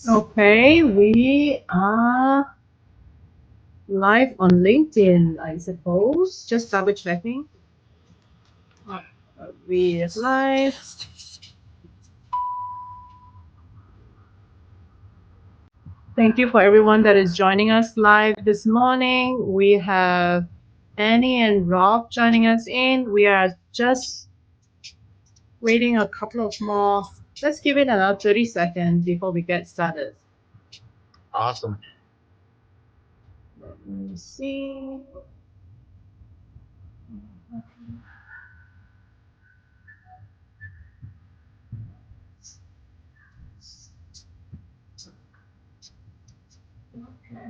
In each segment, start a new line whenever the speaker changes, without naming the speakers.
Okay, we are live on LinkedIn, I suppose. Just double checking. Uh, We are live. Thank you for everyone that is joining us live this morning. We have Annie and Rob joining us in. We are just waiting a couple of more. Let's give it another 30 seconds before we get started.
Awesome.
Let me see. Okay.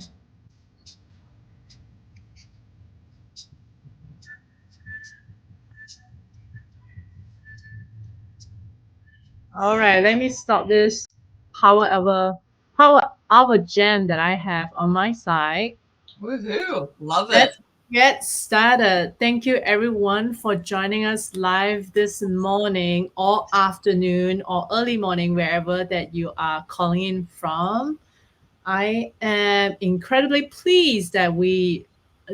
All right, let me stop this however power hour jam that I have on my side.
Woohoo! Love it.
Let's get started. Thank you everyone for joining us live this morning or afternoon or early morning, wherever that you are calling in from. I am incredibly pleased that we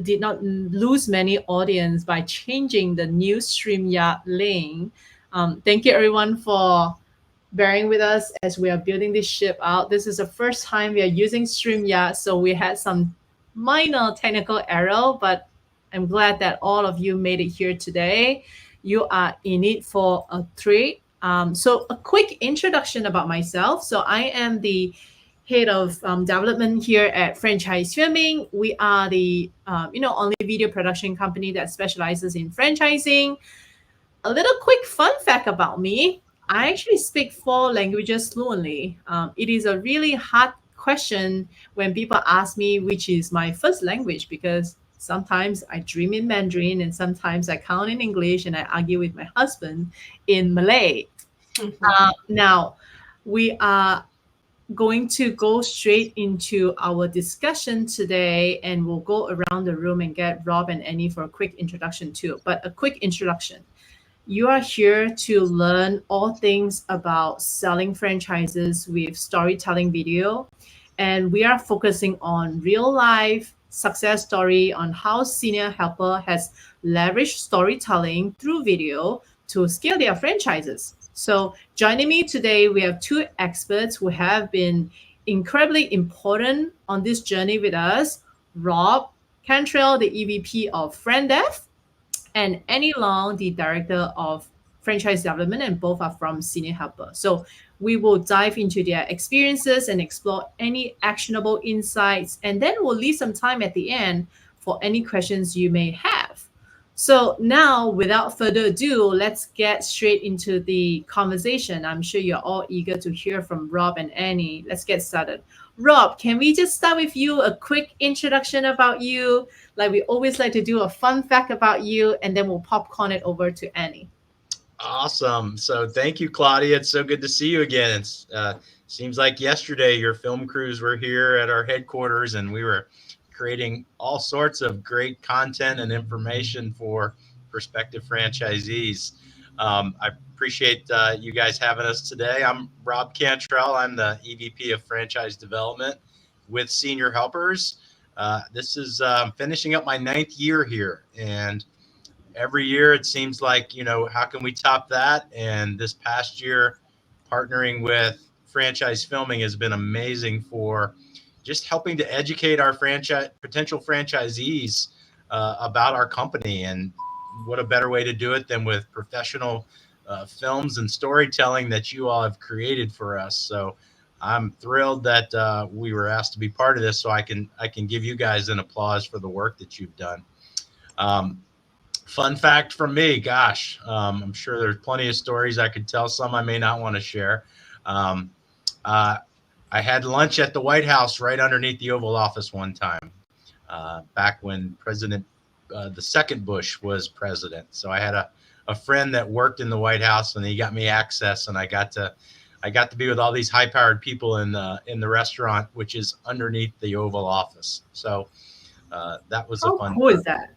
did not lose many audience by changing the new StreamYard link. Thank you everyone for bearing with us as we are building this ship out. This is the first time we are using StreamYard, so we had some minor technical error, but I'm glad that all of you made it here today. You are in it for a treat. So a quick introduction about myself. So I am the head of development here at FranchiseFilming. We are the only video production company that specializes in franchising. A little quick fun fact about me: I actually speak four languages fluently. It is a really hard question when people ask me which is my first language, because sometimes I dream in Mandarin and sometimes I count in English and I argue with my husband in Malay. Now, we are going to go straight into our discussion today, and we'll go around the room and get Rob and Annie for a quick introduction too. But a quick introduction: you are here to learn all things about selling franchises with storytelling video. And we are focusing on real life success story on how Senior Helper has leveraged storytelling through video to scale their franchises. So joining me today, we have two experts who have been incredibly important on this journey with us: Rob Cantrell, the EVP of FranDev, and Annie Long, the director of franchise development, and both are from Senior Helper. So we will dive into their experiences and explore any actionable insights, and then we'll leave some time at the end for any questions you may have. So now, without further ado, let's get straight into the conversation. I'm sure you're all eager to hear from Rob and Annie. Let's get started. Rob, can we just start with you? A quick introduction about you, like we always like to do a fun fact about you, and then we'll popcorn it over to Annie.
Awesome. So thank you, Claudia. It's so good to see you again. It's seems like yesterday your film crews were here at our headquarters, and we were creating all sorts of great content and information for prospective franchisees. I appreciate you guys having us today. I'm Rob Cantrell. I'm the EVP of Franchise Development with Senior Helpers. This is finishing up my ninth year here, and every year it seems like, how can we top that? And this past year, partnering with FranchiseFilming has been amazing for just helping to educate our franchise potential franchisees about our company. And what a better way to do it than with professional films and storytelling that you all have created for us. So I'm thrilled that we were asked to be part of this, so I can give you guys an applause for the work that you've done. Um, Fun fact from me, gosh, I'm sure there's plenty of stories I could tell. Some I may not want to share. Um, uh, I had lunch at the White House right underneath the Oval Office one time, back when the second Bush was president. So I had a friend that worked in the White House, and he got me access, and I got to be with all these high-powered people in the restaurant, which is underneath the Oval Office. So that was a
How
fun
cool is
part.
that?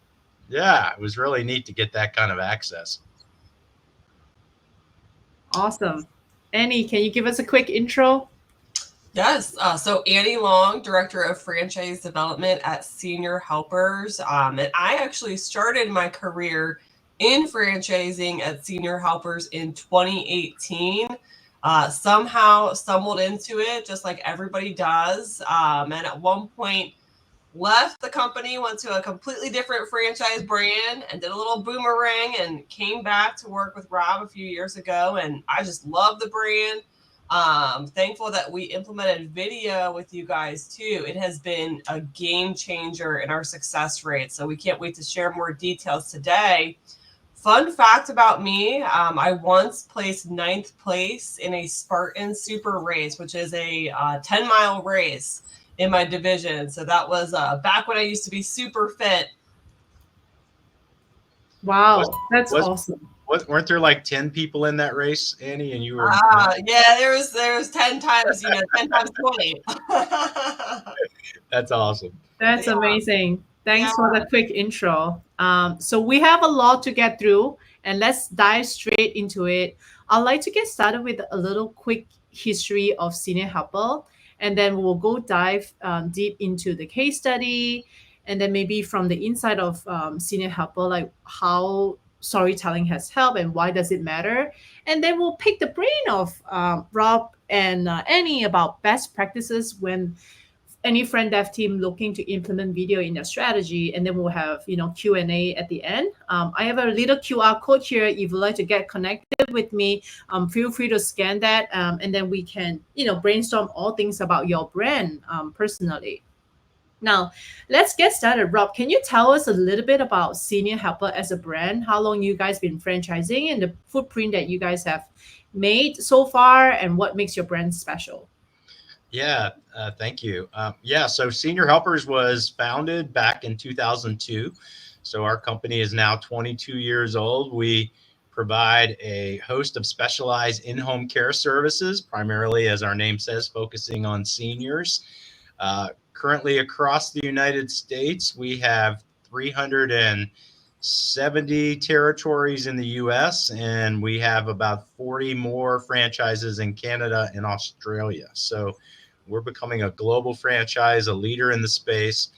Yeah, it was really neat to get that kind of access.
Awesome. Annie, can you give us a quick intro?
Yes. So Annie Long, Director of Franchise Development at Senior Helpers. And I actually started my career in franchising at Senior Helpers in 2018. Somehow stumbled into it just like everybody does. And at one point, left the company, went to a completely different franchise brand and did a little boomerang and came back to work with Rob a few years ago. And I just love the brand. Thankful that we implemented video with you guys too. It has been a game changer in our success rate. So we can't wait to share more details today. Fun fact about me, I once placed 9th place in a Spartan Super Race, which is a 10-mile race in my division. So that was back when I used to be super fit.
Was
Wow, that's
was
awesome.
weren't there like 10 people in that race, Annie, and you were
Yeah, there was 10 times, 10 times 20.
That's awesome.
That's
Yeah,
amazing.
yeah.
Thanks for the quick intro. So we have a lot to get through, and let's dive straight into it. I'd like to get started with a little quick history of Senior Helper, and then we'll go dive deep into the case study, and then maybe from the inside of Senior Helper, like how storytelling has helped and why does it matter, and then we'll pick the brain of Rob and Annie about best practices when any friend dev team looking to implement video in their strategy, and then we'll have Q&A at the end. I have a little QR code here. If you'd like to get connected with me, feel free to scan that, and then we can brainstorm all things about your brand personally. Now, let's get started. Rob, can you tell us a little bit about Senior Helper as a brand? How long you guys been franchising and the footprint that you guys have made so far, and what makes your brand special?
Yeah, thank you. Yeah, so Senior Helpers was founded back in 2002. So our company is now 22 years old. We provide a host of specialized in-home care services, primarily, as our name says, focusing on seniors. Currently, across the United States, we have 370 territories in the US, and we have about 40 more franchises in Canada and Australia. So we're becoming a global franchise, a leader in the space.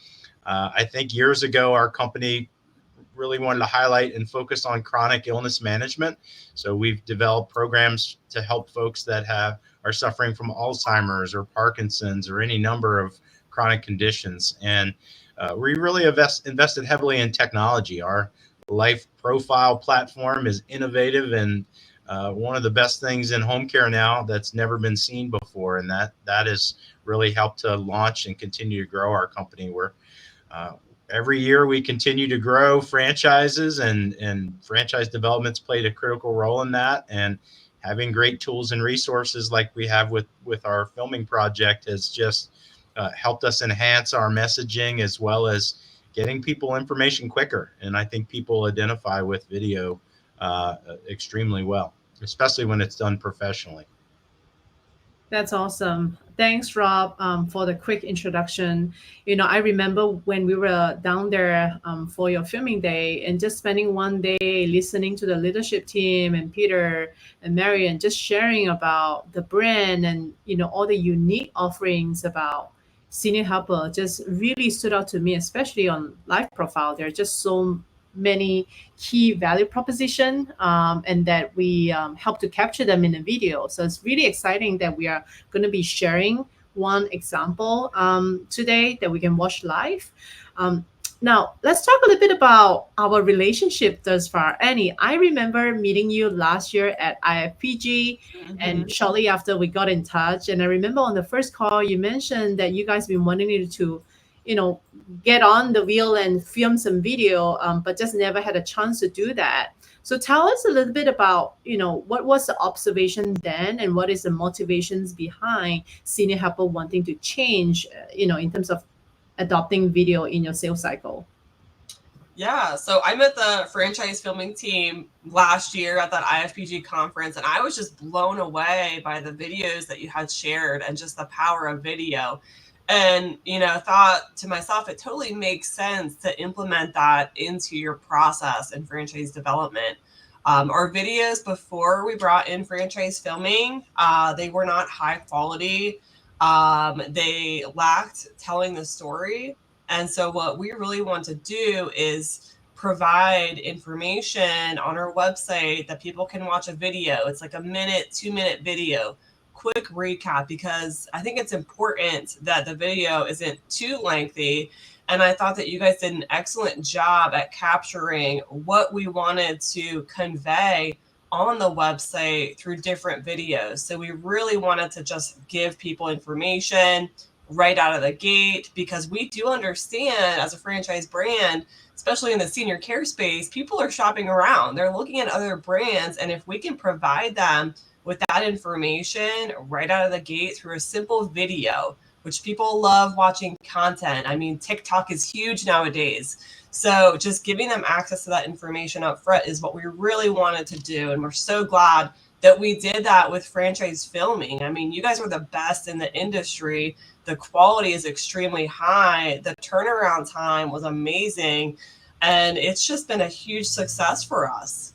I think years ago, our company really wanted to highlight and focus on chronic illness management. So we've developed programs to help folks that are suffering from Alzheimer's or Parkinson's or any number of chronic conditions. And we really invested heavily in technology. Our life profile platform is innovative and one of the best things in home care now that's never been seen before. And that has really helped to launch and continue to grow our company. Uh, every year we continue to grow franchises, and franchise development's played a critical role in that. And having great tools and resources like we have with our filming project has just helped us enhance our messaging as well as getting people information quicker. And I think people identify with video extremely well, especially when it's done professionally.
That's awesome. Thanks, Rob, for the quick introduction. I remember when we were down there for your filming day and just spending one day listening to the leadership team and Peter and Mary and just sharing about the brand and, all the unique offerings about Senior Helper just really stood out to me, especially on live profile. There are just so many key value proposition, and that we help to capture them in a video. So it's really exciting that we are going to be sharing one example today that we can watch live. Um, Now, let's talk a little bit about our relationship thus far. Annie, I remember meeting you last year at IFPG,
Mhm.
and shortly after we got in touch. And I remember on the first call, you mentioned that you guys been wanting to, you know, get on the wheel and film some video, but just never had a chance to do that. So tell us a little bit about, what was the observation then, and what is the motivations behind Senior Helper wanting to change, in terms of adopting video in your sales cycle.
Yeah, so I met the franchise filming team last year at that IFPG conference, and I was just blown away by the videos that you had shared and just the power of video. And, thought to myself, it totally makes sense to implement that into your process in franchise development. Our videos before we brought in franchise filming, they were not high quality. They lacked telling the story. And so what we really want to do is provide information on our website that people can watch a video. It's like a minute, 2-minute video, quick recap, because I think it's important that the video isn't too lengthy. And I thought that you guys did an excellent job at capturing what we wanted to convey on the website through different videos. So we really wanted to just give people information right out of the gate, because we do understand as a franchise brand, especially in the senior care space, people are shopping around. They're looking at other brands. And if we can provide them with that information right out of the gate through a simple video, which people love watching content. I mean, TikTok is huge nowadays. So just giving them access to that information up front is what we really wanted to do. And we're so glad that we did that with FranchiseFilming. I mean, you guys are the best in the industry. The quality is extremely high. The turnaround time was amazing. And it's just been a huge success for us.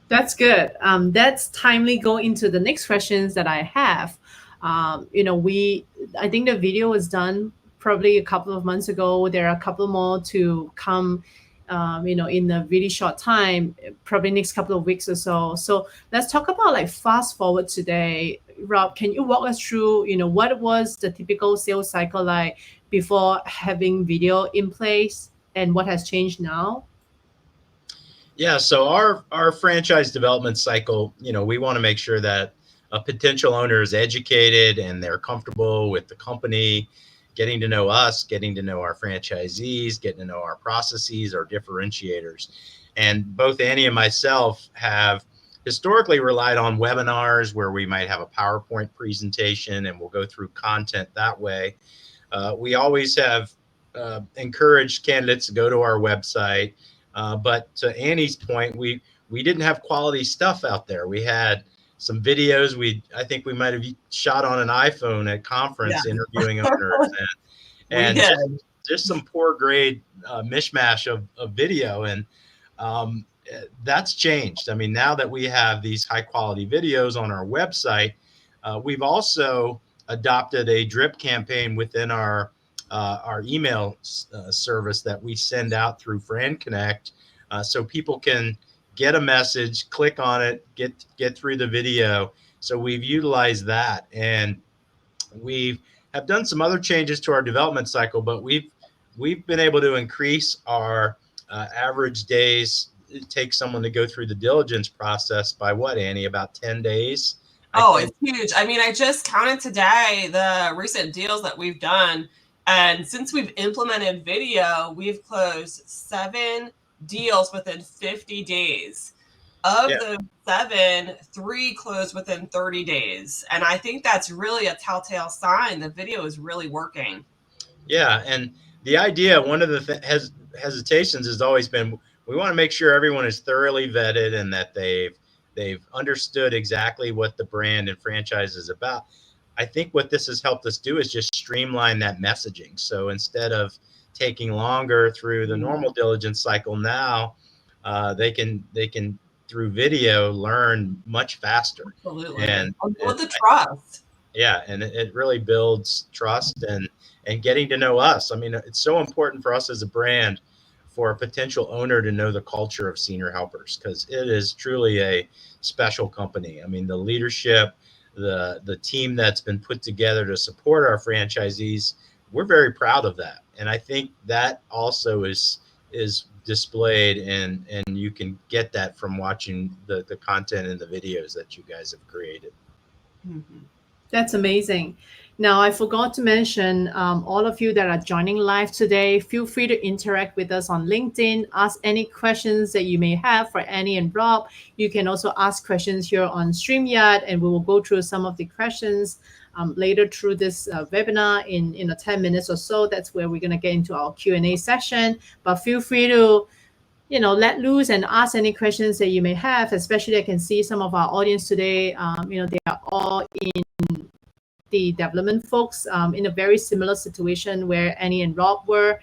That's good. That's timely. Go into the next questions that I have. I think the video was done probably a couple of months ago. There are a couple more to come, in a really short time, probably next couple of weeks or so. So let's talk about like fast forward today. Rob, can you walk us through, what was the typical sales cycle like before having video in place and what has changed now?
Yeah, so our franchise development cycle, we want to make sure that a potential owner is educated and they're comfortable with the company, getting to know us, getting to know our franchisees, getting to know our processes, our differentiators. And both Annie and myself have historically relied on webinars where we might have a PowerPoint presentation and we'll go through content that way. We always have encouraged candidates to go to our website. But to Annie's point, we didn't have quality stuff out there. We had some videos. I think we might have shot on an iPhone at conference interviewing owners, and just some poor grade mishmash of video. And that's changed. I mean, now that we have these high quality videos on our website, we've also adopted a drip campaign within our email service that we send out through FranConnect, so people can get a message, click on it, get through the video. So we've utilized that, and we have done some other changes to our development cycle, but we've been able to increase our average days it takes someone to go through the diligence process by what, Annie, about 10 days?
It's huge. I mean, I just counted today the recent deals that we've done. And since we've implemented video, we've closed 7 deals within 50 days. Of those 7, 3 closed within 30 days. And I think that's really a telltale sign the video is really working.
Yeah. And the idea, one of the hesitations has always been, we want to make sure everyone is thoroughly vetted and that they've understood exactly what the brand and franchise is about. I think what this has helped us do is just streamline that messaging. So instead of taking longer through the normal diligence cycle, now they can through video learn much faster.
Absolutely. And build the trust.
And it really builds trust and getting to know us. I mean, it's so important for us as a brand for a potential owner to know the culture of Senior Helpers, because it is truly a special company. I mean, the leadership, the team that's been put together to support our franchisees, we're very proud of that. And I think that also is displayed, and you can get that from watching the content and the videos that you guys have created.
Mm-hmm. That's amazing. Now, I forgot to mention, all of you that are joining live today, feel free to interact with us on LinkedIn. Ask any questions that you may have for Annie and Rob. You can also ask questions here on StreamYard, and we will go through some of the questions later through this webinar in 10 minutes or so. That's where we're going to get into our Q&A session. But feel free to let loose and ask any questions that you may have. Especially, I can see some of our audience today, they are all in the development folks in a very similar situation where Annie and Rob were.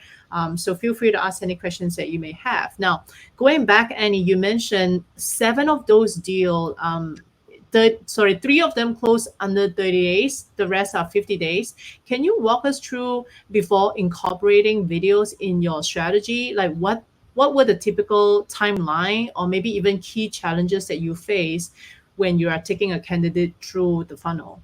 So feel free to ask any questions that you may have. Now, going back, Annie, you mentioned 7 of those deals three of them close under 30 days. The rest are 50 days. Can you walk us through before incorporating videos in your strategy? Like what were the typical timeline or maybe even key challenges that you face when you are taking a candidate through the funnel?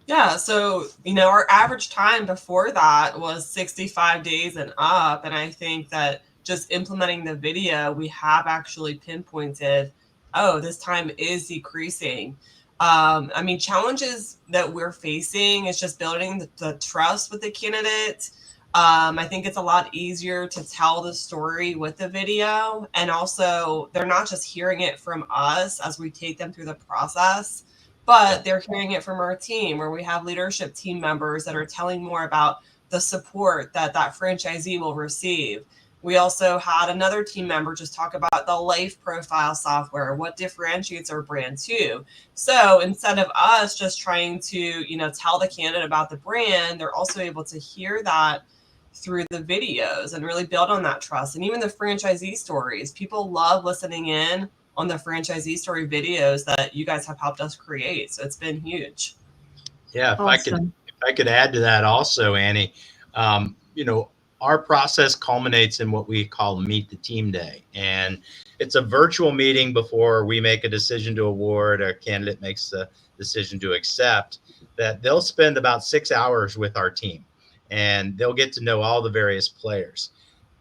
Yeah, so our average time before that was 65 days and up, and I think that just implementing the video, we have actually pinpointed, oh, this time is decreasing. I mean, challenges that we're facing is just building the trust with the candidate. I think it's a lot easier to tell the story with the video, and also they're not just hearing it from us as we take them through the process, but they're hearing it from our team, where we have leadership team members that are telling more about the support that franchisee will receive. We also had another team member just talk about the life profile software, what differentiates our brand too. So instead of us just trying to, tell the candidate about the brand, they're also able to hear that through the videos and really build on that trust. And even the franchisee stories, people love listening in on the franchisee story videos that you guys have helped us create. So it's been huge.
Yeah, if
Awesome.
I could add to that also, Annie, our process culminates in what we call Meet the Team Day. And it's a virtual meeting before we make a decision to award, or a candidate makes the decision to accept, that they'll spend about 6 hours with our team and they'll get to know all the various players.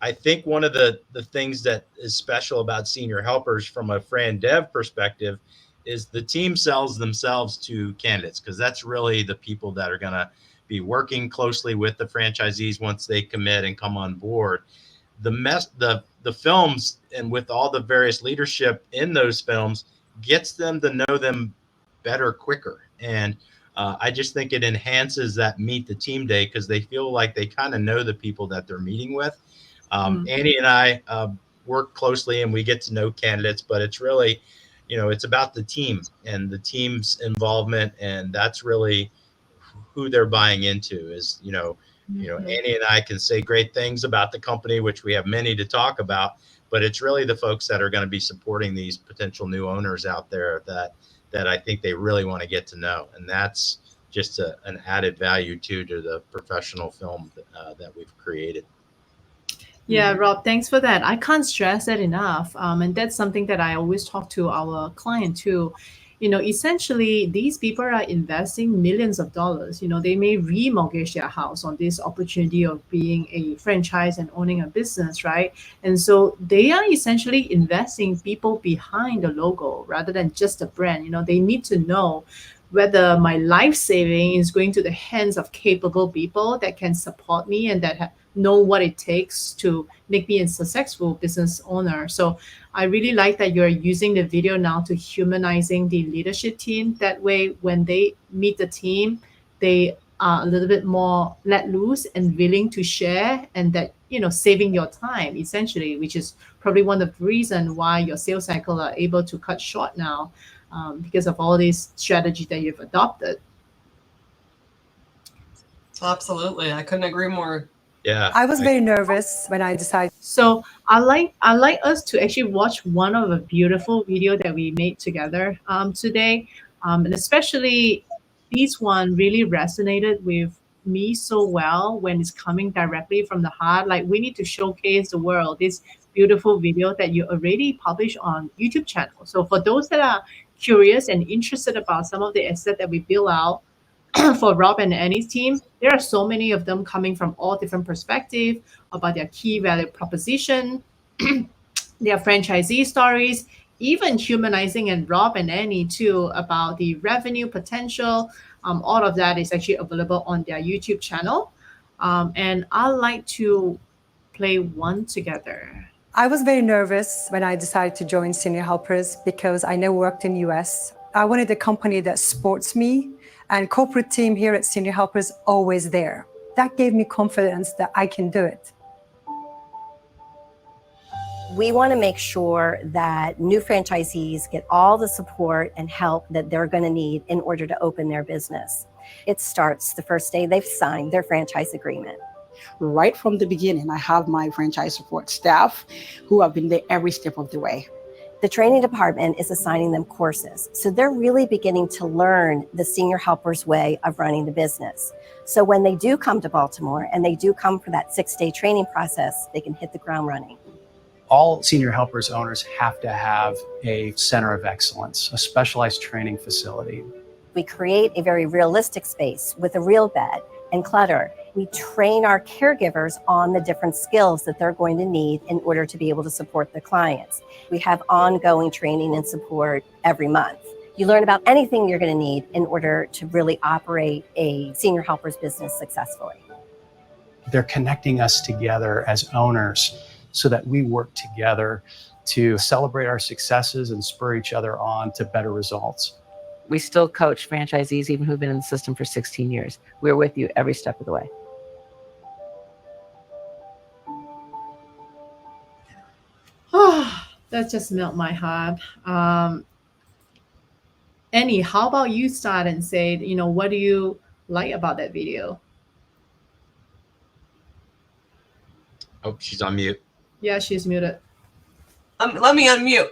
I think one of the things that is special about senior helpers from a Fran Dev perspective is the team sells themselves to candidates, because that's really the people that are going to be working closely with the franchisees once they commit and come on board. The films, and with all the various leadership in those films, gets them to know them better quicker. And I just think it enhances that Meet the Team Day, because they feel like they kind of know the people that they're meeting with. Annie and I work closely and we get to know candidates, but it's really, it's about the team and the team's involvement. And that's really who they're buying into is, Annie and I can say great things about the company, which we have many to talk about, but it's really the folks that are going to be supporting these potential new owners out there that I think they really want to get to know. And that's just an added value to the professional film that we've created.
Yeah, Rob, thanks for that. I can't stress that enough. And that's something that I always talk to our client too. Essentially, these people are investing millions of dollars. They may remortgage their house on this opportunity of being a franchise and owning a business, right? And so they are essentially investing people behind the logo rather than just the brand. They need to know whether my life saving is going to the hands of capable people that can support me and that know what it takes to make me a successful business owner. So I really like that you're using the video now to humanizing the leadership team. That way, when they meet the team, they are a little bit more let loose and willing to share, and that, saving your time essentially, which is probably one of the reasons why your sales cycle are able to cut short now, because of all these strategies that you've adopted.
Absolutely. I couldn't agree more.
Yeah.
I was very nervous when I decided.
So I like us to actually watch one of a beautiful video that we made together today, and especially this one really resonated with me so well when it's coming directly from the heart. Like, we need to showcase the world this beautiful video that you already published on YouTube channel. So for those that are curious and interested about some of the assets that we build out for Rob and Annie's team, there are so many of them coming from all different perspectives about their key value proposition, their franchisee stories, even humanizing and Rob and Annie too about the revenue potential. All of that is actually available on their YouTube channel. And I like to play one together.
I was very nervous when I decided to join Senior Helpers because I never worked in US. I wanted a company that supports me, and corporate team here at Senior Helpers always there. That gave me confidence that I can do it.
We want to make sure that new franchisees get all the support and help that they're going to need in order to open their business. It starts the first day they've signed their franchise agreement.
Right from the beginning, I have my franchise support staff who have been there every step of the way.
The training department is assigning them courses. So they're really beginning to learn the senior helpers way of running the business. So when they do come to Baltimore and they do come for that 6-day training process, they can hit the ground running.
All senior helpers owners have to have a center of excellence, a specialized training facility.
We create a very realistic space with a real bed and clutter. We train our caregivers on the different skills that they're going to need in order to be able to support the clients. We have ongoing training and support every month. You learn about anything you're going to need in order to really operate a senior helper's business successfully.
They're connecting us together as owners so that we work together to celebrate our successes and spur each other on to better results.
We still coach franchisees, even who've been in the system for 16 years. We're with you every step of the way.
Oh, that just melt my heart. Annie, how about you start and say, what do you like about that video?
Oh, she's on mute.
Yeah, she's muted.
Let me unmute.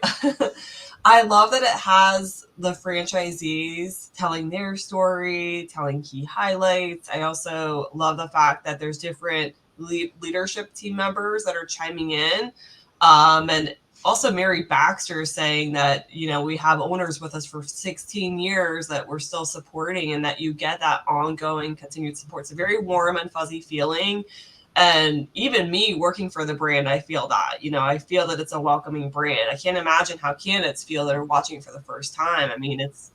I love that it has the franchisees telling their story, telling key highlights. I also love the fact that there's different leadership team members that are chiming in. And also Mary Baxter saying that, we have owners with us for 16 years that we're still supporting, and that you get that ongoing continued support. It's a very warm and fuzzy feeling. And even me working for the brand, I feel that, I feel that it's a welcoming brand. I can't imagine how candidates feel that are watching for the first time. I mean, it's,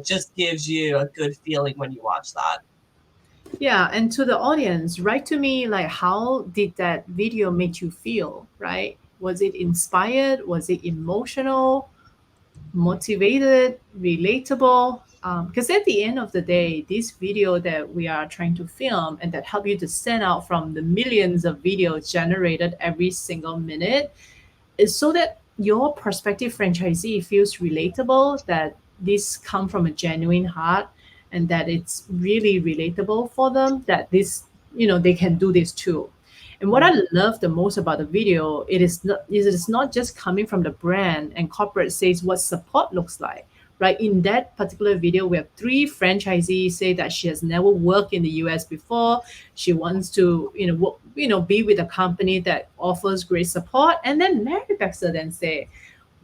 just gives you a good feeling when you watch that.
Yeah, and to the audience, write to me, like, how did that video make you feel, right? Was it inspired? Was it emotional, motivated, relatable? Because at the end of the day, this video that we are trying to film and that help you to stand out from the millions of videos generated every single minute is so that your prospective franchisee feels relatable, that this come from a genuine heart, and that it's really relatable for them, that this, they can do this too. And what I love the most about the video, it is not just coming from the brand and corporate says what support looks like, right? In that particular video, we have 3 franchisees say that she has never worked in the US before. She wants to, be with a company that offers great support. And then Mary Baxter then say,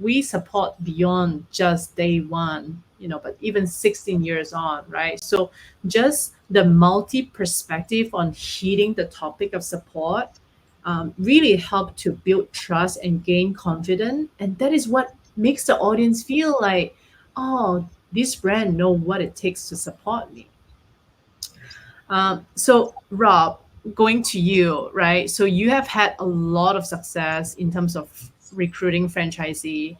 we support beyond just day one, but even 16 years on, right? So just the multi-perspective on hitting the topic of support really help to build trust and gain confidence. And that is what makes the audience feel like, oh, this brand know what it takes to support me. So Rob, going to you, right? So you have had a lot of success in terms of recruiting franchisee.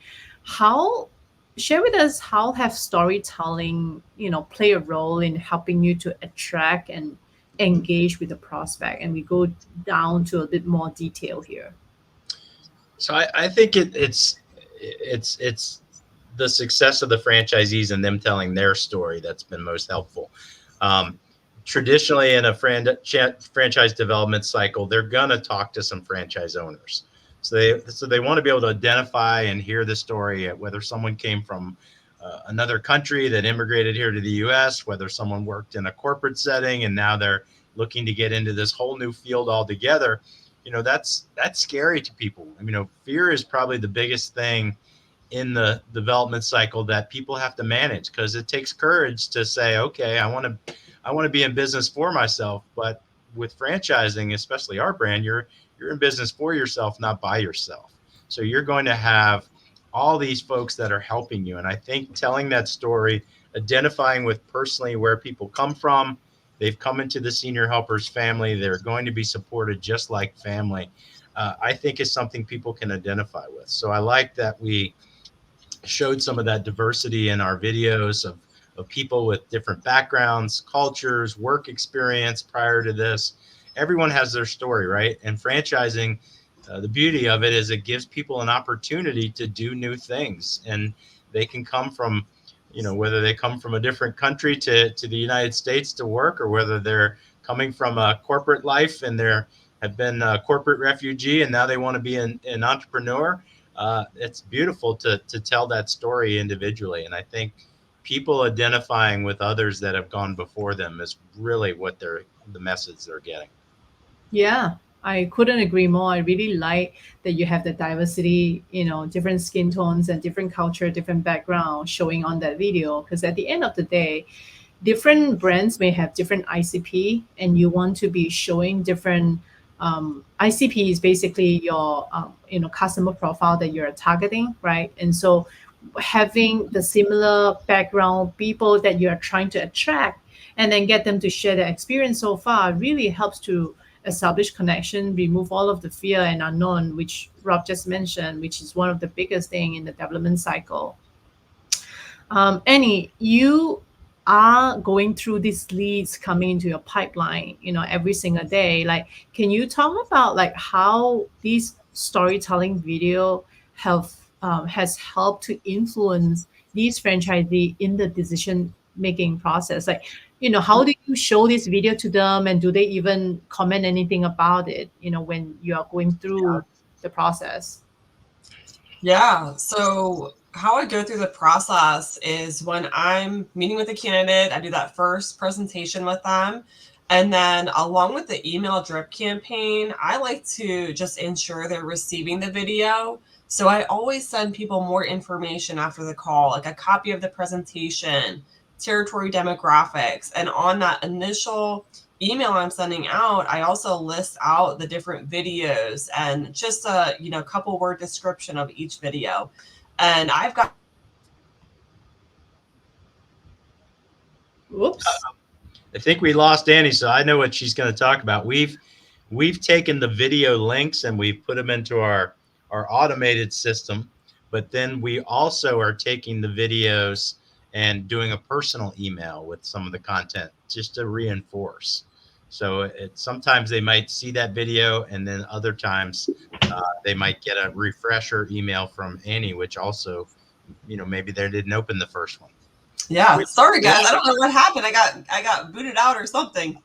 Share with us how have storytelling, play a role in helping you to attract and engage with the prospect? And we go down to a bit more detail here.
So I think it's the success of the franchisees and them telling their story that's been most helpful. Traditionally in a franchise development cycle, they're gonna talk to some franchise owners. So they want to be able to identify and hear the story, whether someone came from another country that immigrated here to the U.S., whether someone worked in a corporate setting and now they're looking to get into this whole new field altogether. That's scary to people. Fear is probably the biggest thing in the development cycle that people have to manage, because it takes courage to say, okay, I want to be in business for myself. But with franchising, especially our brand, you're in business for yourself, not by yourself. So you're going to have all these folks that are helping you. And I think telling that story, identifying with personally where people come from, they've come into the Senior Helpers family, they're going to be supported just like family, I think is something people can identify with. So I like that we showed some of that diversity in our videos of people with different backgrounds, cultures, work experience prior to this. Everyone has their story, right? And franchising, the beauty of it is it gives people an opportunity to do new things. And they can come from, whether they come from a different country to the United States to work, or whether they're coming from a corporate life and have been a corporate refugee and now they want to be an entrepreneur. it's beautiful to tell that story individually. And I think people identifying with others that have gone before them is really what the message they're getting.
Yeah, I couldn't agree more. I really like that you have the diversity, different skin tones and different culture, different background showing on that video. Because at the end of the day, different brands may have different ICP, and you want to be showing different ICP is basically your customer profile that you're targeting, right? And so having the similar background people that you are trying to attract and then get them to share their experience so far really helps to establish connection, remove all of the fear and unknown, which Rob just mentioned, which is one of the biggest thing in the development cycle. Annie, you are going through these leads coming into your pipeline, every single day. Like, can you talk about like how these storytelling video have has helped to influence these franchisee in the decision making process? Like, how do you show this video to them, and do they even comment anything about it? When you are going through the process.
Yeah. So how I go through the process is when I'm meeting with a candidate, I do that first presentation with them. And then along with the email drip campaign, I like to just ensure they're receiving the video. So I always send people more information after the call, like a copy of the presentation, territory demographics. And on that initial email I'm sending out, I also list out the different videos and just a couple word description of each video. And I've got
Whoops.
I think we lost Annie, so I know what she's going to talk about. We've taken the video links and we've put them into our automated system, but then we also are taking the videos and doing a personal email with some of the content just to reinforce. So sometimes they might see that video, and then other times they might get a refresher email from Annie, which also, maybe they didn't open the first one.
Yeah, sorry guys, I don't know what happened. I got booted out or something.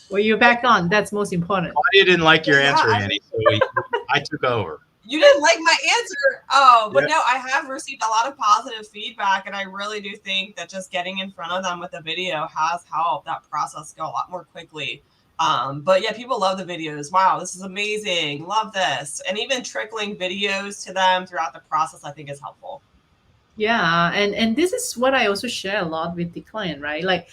Well, you're back on. That's most important.
Claudia didn't like your answer, Annie, so I took over.
You didn't like my answer. Oh, but no, I have received a lot of positive feedback, and I really do think that just getting in front of them with a video has helped that process go a lot more quickly. But yeah, people love the videos. Wow, this is amazing. Love this. And even trickling videos to them throughout the process, I think is helpful.
Yeah, and this is what I also share a lot with the client, right? Like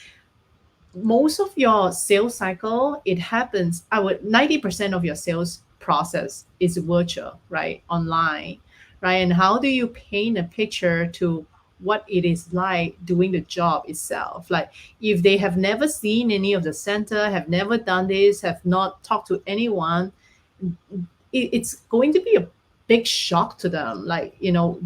most of your sales cycle, it happens, 90% of your sales process is virtual, right? Online, right? And how do you paint a picture to what it is like doing the job itself? Like if they have never seen any of the center, have never done this, have not talked to anyone, it's going to be a big shock to them, like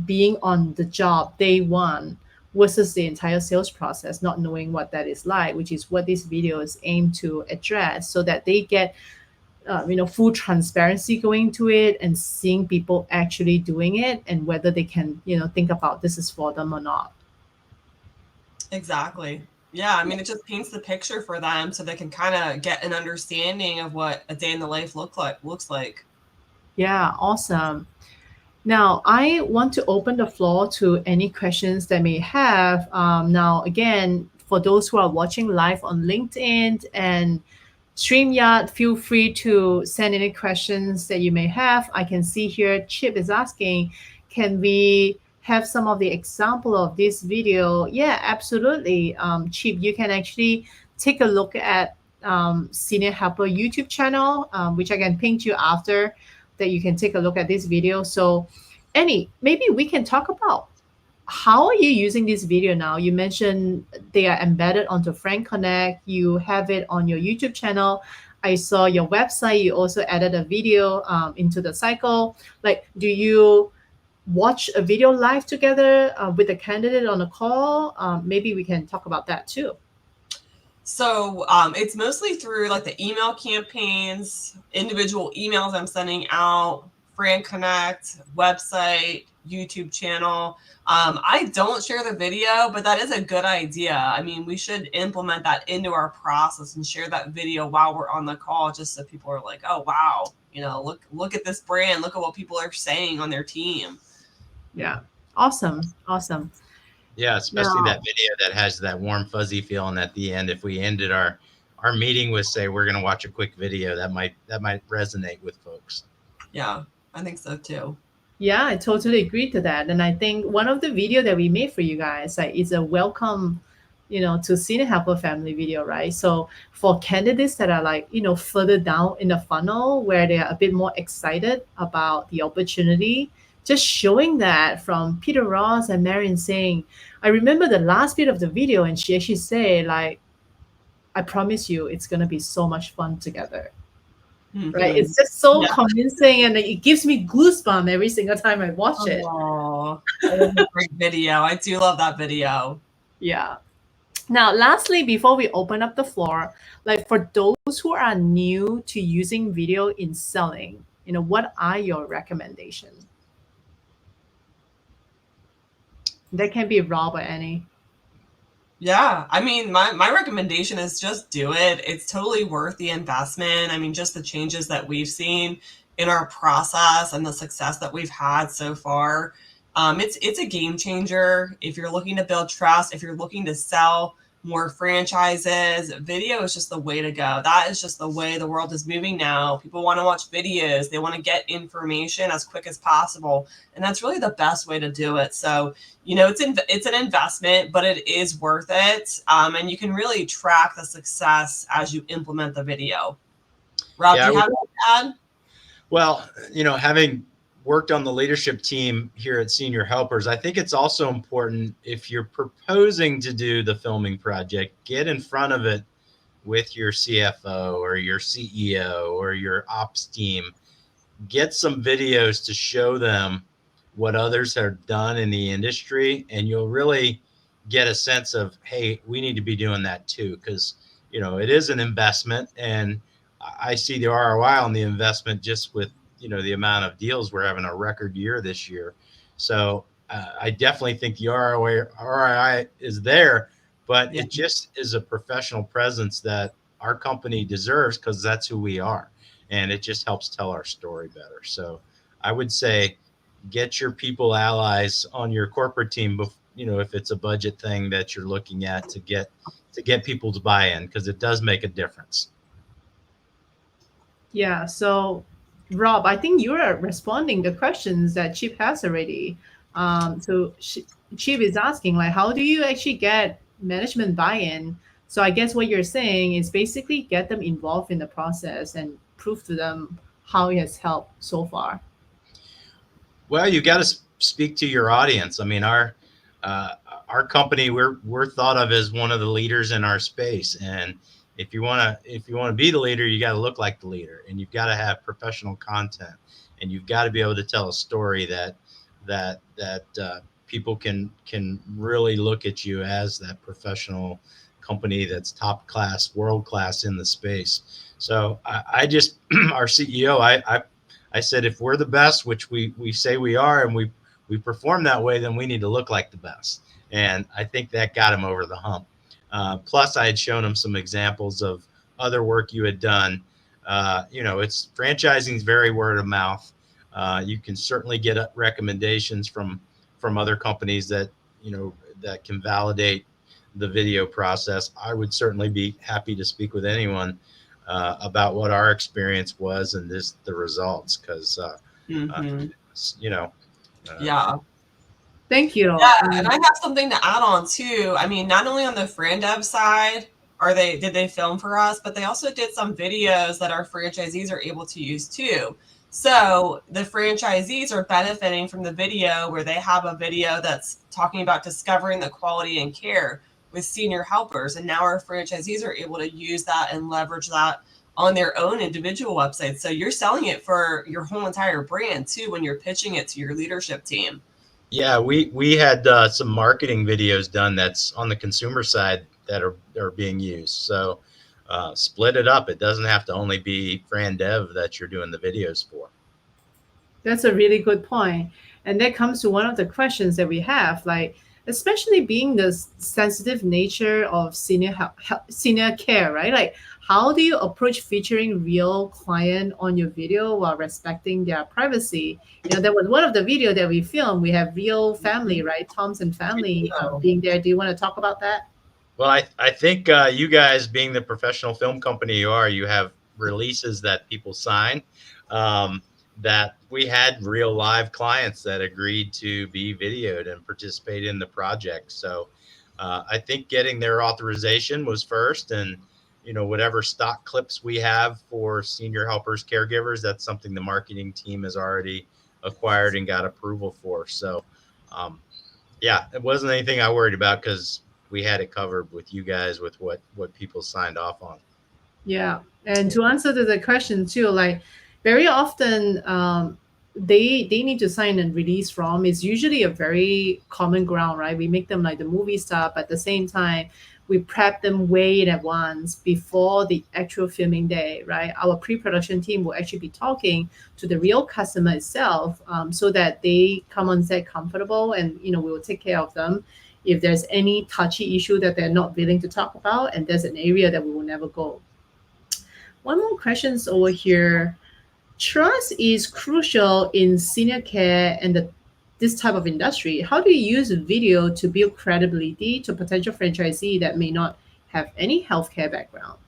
being on the job day one versus the entire sales process, not knowing what that is like, which is what this video is aimed to address, so that they get full transparency going to it and seeing people actually doing it, and whether they can think about this is for them or not.
Exactly. Yeah, I mean, it just paints the picture for them so they can kind of get an understanding of what a day in the life looks like.
Yeah, awesome. Now, I want to open the floor to any questions that may have. Now, again, for those who are watching live on LinkedIn and StreamYard, feel free to send any questions that you may have. I can see here Chip is asking, can we have some of the example of this video? Yeah, absolutely. Chip, you can actually take a look at Senior Helper YouTube channel, which I can ping to you after, that you can take a look at this video. So Annie, maybe we can talk about how are you using this video now? You mentioned they are embedded onto Frank Connect. You have it on your YouTube channel. I saw your website. You also added a video into the cycle. Like, do you watch a video live together with a candidate on a call? Maybe we can talk about that too.
So it's mostly through like the email campaigns, individual emails I'm sending out, Frank Connect, website, YouTube channel. I don't share the video, but that is a good idea. I mean, we should implement that into our process and share that video while we're on the call, just so people are like, oh, wow, You know, look at this brand. Look at what people are saying on their team.
Yeah. Awesome. Awesome.
Yeah, especially
Now,
that video that has that warm fuzzy feeling at the end. If we ended our meeting with, say, we're going to watch a quick video, that might resonate with folks.
Yeah, I think so too.
yeah, I totally agree to that. And I think one of the video that we made for you guys, like, is a welcome, to Senior Helper family video, right? So for candidates that are like, further down in the funnel where they are a bit more excited about the opportunity, just showing that from Peter Ross and Marion saying, I remember the last bit of the video and she actually said, like, I promise you it's gonna be so much fun together. Right?
Mhm.
It's just so
Yeah.
convincing and it gives me goosebumps every single time I watch it.
Oh, that was a great video. I do love that video.
Yeah. Now, lastly, before we open up the floor, like for those who are new to using video in selling, what are your recommendations? That can be Rob or Annie.
Yeah, I mean, my recommendation is just do it. It's totally worth the investment. I mean, just the changes that we've seen in our process and the success that we've had so far. It's a game changer. If you're looking to build trust, if you're looking to sell more franchises, video is just the way to go. That is just the way the world is moving now. People want to watch videos. They want to get information as quick as possible. And that's really the best way to do it. So, it's an investment, but it is worth it. And you can really track the success as you implement the video. Rob,
Yeah,
do you have anything to add?
Well, having worked on the leadership team here at Senior Helpers, I think it's also important, if you're proposing to do the filming project, get in front of it with your CFO or your CEO or your ops team. Get some videos to show them what others have done in the industry, and you'll really get a sense of, hey, we need to be doing that too, because it is an investment, and I see the ROI on the investment just with the amount of deals. We're having a record year this year, so I definitely think the ROI is there, but
Yeah.
it just is a professional presence that our company deserves, because that's who we are, and it just helps tell our story better. So I would say get your people allies on your corporate team, if it's a budget thing that you're looking at, to get people to buy in, because it does make a difference.
Yeah. So, Rob, I think you are responding the questions that Chip has already. Chip is asking, like, how do you actually get management buy-in? So I guess what you're saying is basically get them involved in the process and prove to them how it has helped so far.
Well, you got to speak to your audience. I mean, our company, we're thought of as one of the leaders in our space, and if you want to be the leader, you got to look like the leader, and you've got to have professional content, and you've got to be able to tell a story that people can really look at you as that professional company that's top class, world class in the space. So I just our CEO, I said, if we're the best, which we say we are, and we perform that way, then we need to look like the best. And I think that got him over the hump. Plus, I had shown him some examples of other work you had done. It's franchising is very word of mouth. You can certainly get recommendations from other companies that that can validate the video process. I would certainly be happy to speak with anyone about what our experience was and the results, because
Yeah.
Thank you.
Yeah, and I have something to add on too. I mean, not only on the FranDev side did they film for us, but they also did some videos that our franchisees are able to use too. So the franchisees are benefiting from the video, where they have a video that's talking about discovering the quality and care with Senior Helpers, and now our franchisees are able to use that and leverage that on their own individual websites. So you're selling it for your whole entire brand too when you're pitching it to your leadership team.
Yeah, we had some marketing videos done that's on the consumer side that are being used. So split it up. It doesn't have to only be FranDev that you're doing the videos for.
That's a really good point. And that comes to one of the questions that we have, like, especially being the sensitive nature of senior care, right? Like, how do you approach featuring real client on your video while respecting their privacy? There was one of the video that we filmed. We have real family, right? Thompson family being there. Do you want to talk about that?
Well, I think you guys, being the professional film company you are, you have releases that people sign. That we had real live clients that agreed to be videoed and participate in the project. So I think getting their authorization was first, and whatever stock clips we have for senior helpers, caregivers, that's something the marketing team has already acquired and got approval for. So yeah, it wasn't anything I worried about because we had it covered with you guys with what people signed off on.
Yeah, and to answer to the question too, like very often they need to sign and release from. It's usually a very common ground, right? We make them like the movie star, but at the same time, we prep them way in advance before the actual filming day, right? Our pre-production team will actually be talking to the real customer itself, so that they come on set comfortable, and we will take care of them if there's any touchy issue that they're not willing to talk about, and there's an area that we will never go. One more questions over here. Trust is crucial in senior care and this type of industry. How do you use video to build credibility to potential franchisee that may not have any healthcare background?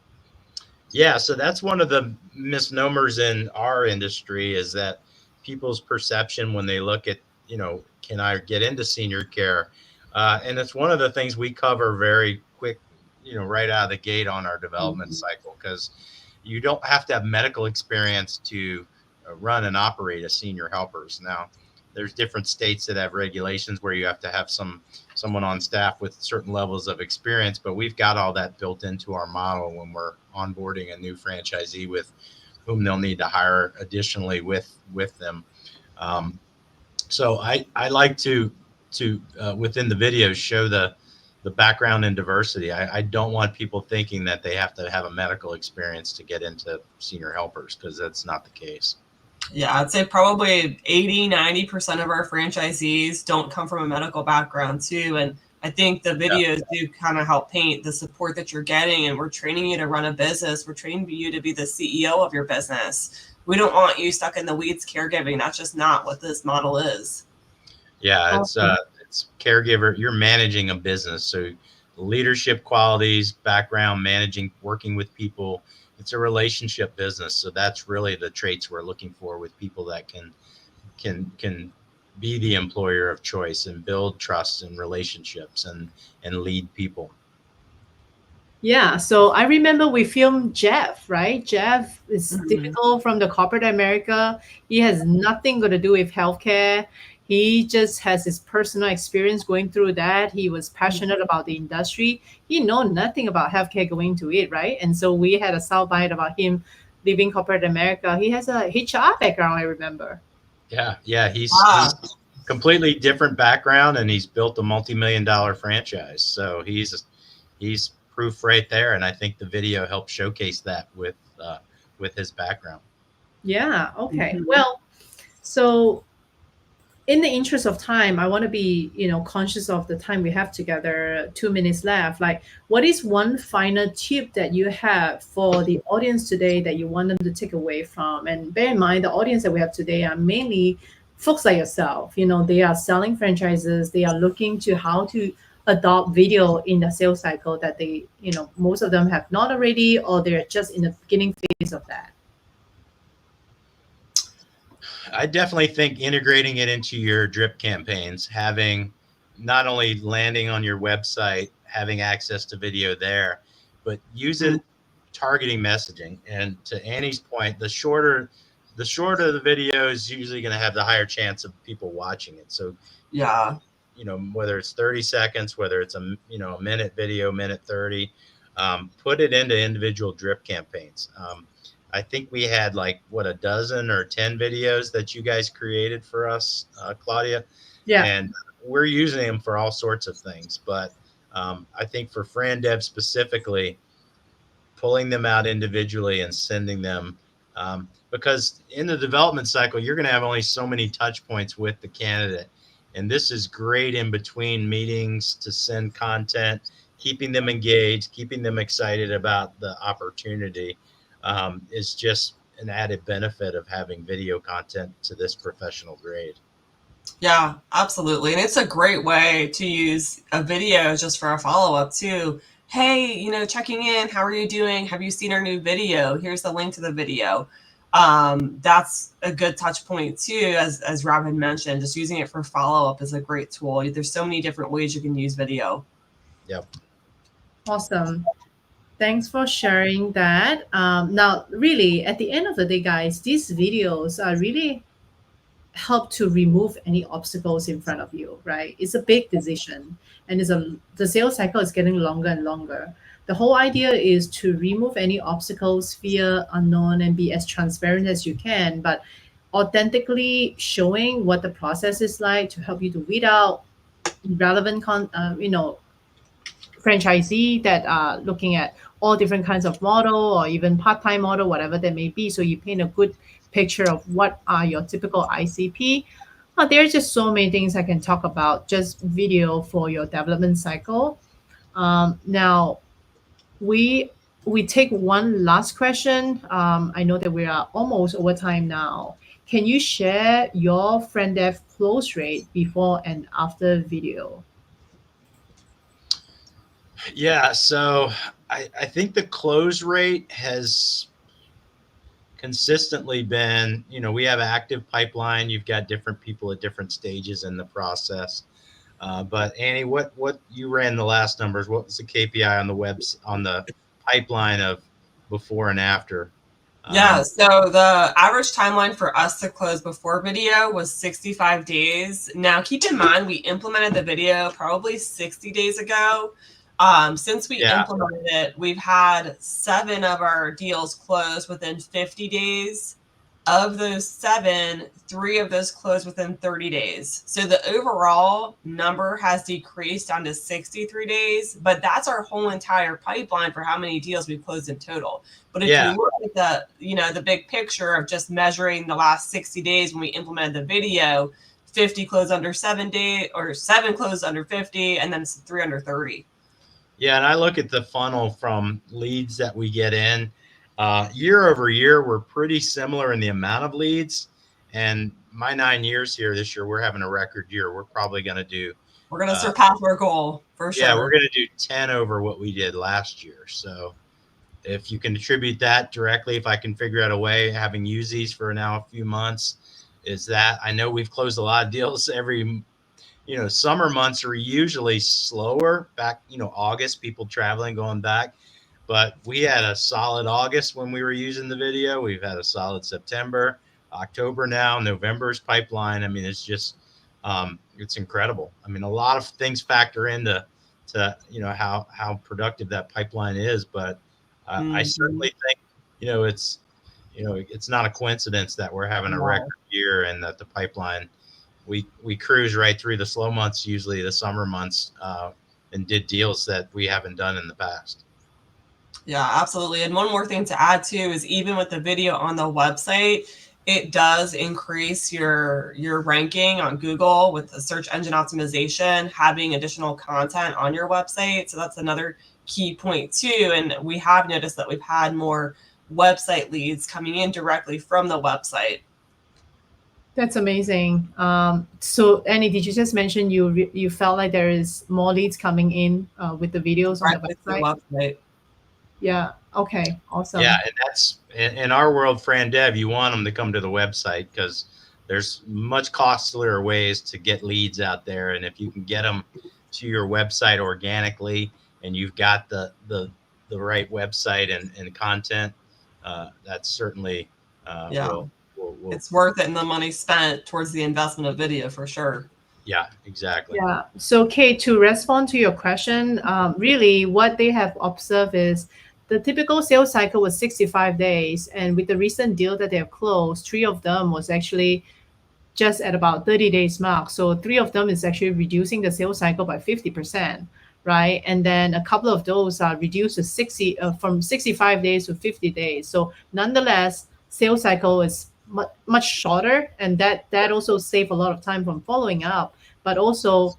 Yeah, so that's one of the misnomers in our industry, is that people's perception when they look at, can I get into senior care? And it's one of the things we cover very quick, right out of the gate on our development cycle, because you don't have to have medical experience to run and operate a senior helpers. Now, there's different states that have regulations where you have to have someone on staff with certain levels of experience, but we've got all that built into our model when we're onboarding a new franchisee with whom they'll need to hire additionally with them. So I like to within the videos show the background and diversity. I don't want people thinking that they have to have a medical experience to get into senior helpers, because that's not the case.
Yeah, I'd say probably 80-90% of our franchisees don't come from a medical background too. And I think the videos do kind of help paint the support that you're getting. And we're training you to run a business. We're training you to be the CEO of your business. We don't want you stuck in the weeds caregiving. That's just not what this model is.
Yeah, it's caregiver. You're managing a business. So leadership qualities, background, managing, working with people. It's a relationship business. So that's really the traits we're looking for with people that can be the employer of choice and build trust and relationships and lead people.
Yeah, so I remember we filmed Jeff, right? Jeff is typical from the corporate America. He has nothing to do with healthcare. He just has his personal experience going through that. He was passionate about the industry. He know nothing about healthcare going to it, right? And so we had a soundbite about him leaving corporate America. He has a HR background, I remember.
Yeah, he's completely different background, and he's built a multi-million-dollar franchise. So he's proof right there, and I think the video helped showcase that with his background.
Yeah, okay. Well, so in the interest of time, I want to be, conscious of the time we have together, 2 minutes left. Like, what is one final tip that you have for the audience today that you want them to take away from? And bear in mind, the audience that we have today are mainly folks like yourself. They are selling franchises. They are looking to how to adopt video in the sales cycle that they, most of them have not already, or they're just in the beginning phase of that.
I definitely think integrating it into your drip campaigns, having not only landing on your website, having access to video there, but use it targeting messaging. And to Annie's point, the shorter the video is usually going to have the higher chance of people watching it. So
yeah,
whether it's 30 seconds, whether it's a minute video, minute 30, put it into individual drip campaigns. I think we had like a dozen or 10 videos that you guys created for us, Claudia.
Yeah.
And we're using them for all sorts of things. But I think for FranDev specifically, pulling them out individually and sending them, because in the development cycle, you're going to have only so many touch points with the candidate. And this is great in between meetings to send content, keeping them engaged, keeping them excited about the opportunity, is just an added benefit of having video content to this professional grade.
Yeah, absolutely. And it's a great way to use a video just for a follow-up too. Hey, checking in, how are you doing? Have you seen our new video? Here's the link to the video. That's a good touch point too, as Rob had mentioned. Just using it for follow-up is a great tool. There's so many different ways you can use video.
Yep.
Awesome. Thanks for sharing that. Now, really, at the end of the day, guys, these videos are really help to remove any obstacles in front of you, right? It's a big decision, and the sales cycle is getting longer and longer. The whole idea is to remove any obstacles, fear, unknown, and be as transparent as you can, but authentically showing what the process is like to help you to weed out irrelevant franchisee that are looking at all different kinds of model or even part-time model, whatever that may be. So you paint a good picture of what are your typical ICP. There's just so many things I can talk about, just video for your development cycle. Now, we take one last question. I know that we are almost over time now. Can you share your FranDev close rate before and after video?
Yeah, so I think the close rate has consistently been, we have an active pipeline. You've got different people at different stages in the process. But Annie, what you ran the last numbers? What was the KPI on the pipeline of before and after?
Yeah, so the average timeline for us to close before video was 65 days. Now, keep in mind, we implemented the video probably 60 days ago. Since we implemented it, we've had 7 of our deals close within 50 days. Of those 7, 3 of those closed within 30 days. So the overall number has decreased down to 63 days, but that's our whole entire pipeline for how many deals we've closed in total. But if you look at the big picture of just measuring the last 60 days when we implemented the video, 50 closed under 7 days, or 7 closed under 50, and then 3 under 30.
Yeah, and I look at the funnel from leads that we get in. Year over year, we're pretty similar in the amount of leads. And my 9 years here this year, we're having a record year. We're probably going to do.
We're going to surpass our goal for sure.
Yeah, we're going to do 10 over what we did last year. So if you can attribute that directly, if I can figure out a way, having used these for now a few months, is that I know we've closed a lot of deals every. Summer months are usually slower back, August, people traveling, going back. But we had a solid August when we were using the video. We've had a solid September, October now, November's pipeline. I mean, it's just, it's incredible. I mean, a lot of things factor into how productive that pipeline is. But I certainly think, it's not a coincidence that we're having a record year and that the pipeline, we cruise right through the slow months, usually the summer months, and did deals that we haven't done in the past.
Yeah, absolutely. And one more thing to add too is even with the video on the website, it does increase your ranking on Google with the search engine optimization, having additional content on your website. So that's another key point too. And we have noticed that we've had more website leads coming in directly from the website.
That's amazing. So Annie, did you just mention you felt like there is more leads coming in with the videos on the website? Yeah. Okay. Awesome.
Yeah, and that's in our world, FranDev, you want them to come to the website because there's much costlier ways to get leads out there, and if you can get them to your website organically, and you've got the right website and content, that's certainly
it's worth it, and the money spent towards the investment of video for sure.
Yeah, exactly.
Yeah. So Kate, to respond to your question, really what they have observed is the typical sales cycle was 65 days. And with the recent deal that they have closed, 3 of them was actually just at about 30 days mark. So 3 of them is actually reducing the sales cycle by 50%, right? And then a couple of those are reduced to from 65 days to 50 days. So nonetheless, sales cycle is much shorter, and that also save a lot of time from following up. but also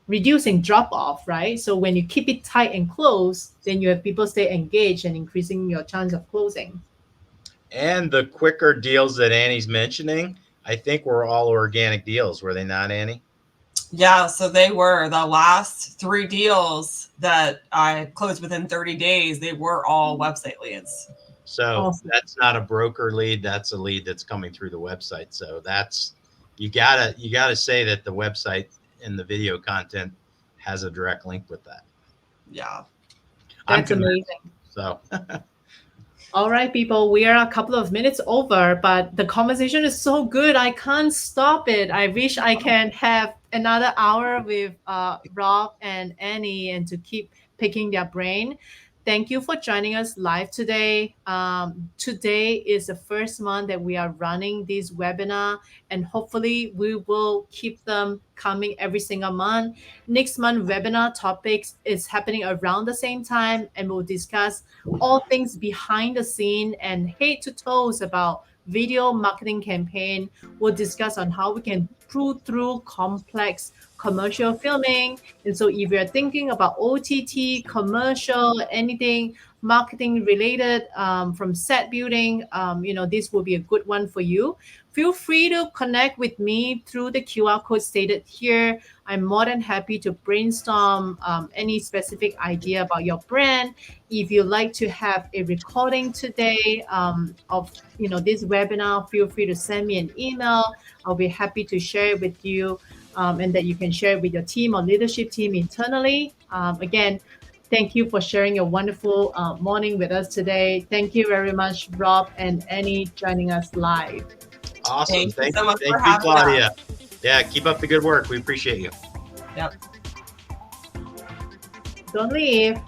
reducing drop off, right? So when you keep it tight and close, then you have people stay engaged and increasing your chance of closing.
And the quicker deals that Annie's mentioning, I think were all organic deals, were they not, Annie?
Yeah, so they were the last 3 deals that I closed within 30 days. They were all website leads.
So
Awesome.
that's not a broker lead. That's a lead that's coming through the website. So that's, you gotta say that the website and the video content has a direct link with that.
Yeah.
That's amazing.
So
all right, people, we are a couple of minutes over, but the conversation is so good. I can't stop it. I wish I can have another hour with Rob and Annie and to keep picking their brain. Thank you for joining us live today. Today is the first month that we are running this webinar, and hopefully we will keep them coming every single month. Next month, webinar topics is happening around the same time, and we'll discuss all things behind the scene and head to toes about video marketing campaign. We'll discuss on how we can pull through complex commercial filming. And so if you're thinking about OTT, commercial, anything marketing related, from set building, this will be a good one for you. Feel free to connect with me through the QR code stated here. I'm more than happy to brainstorm any specific idea about your brand. If you'd like to have a recording today of this webinar, feel free to send me an email. I'll be happy to share it with you, and that you can share it with your team or leadership team internally. Again, thank you for sharing your wonderful morning with us today. Thank you very much, Rob and Annie, joining us live.
awesome.
Thank you so much for
you,
having
Claudia.
us.
Yeah, keep up the good work. We appreciate you.
Yep.
Don't leave.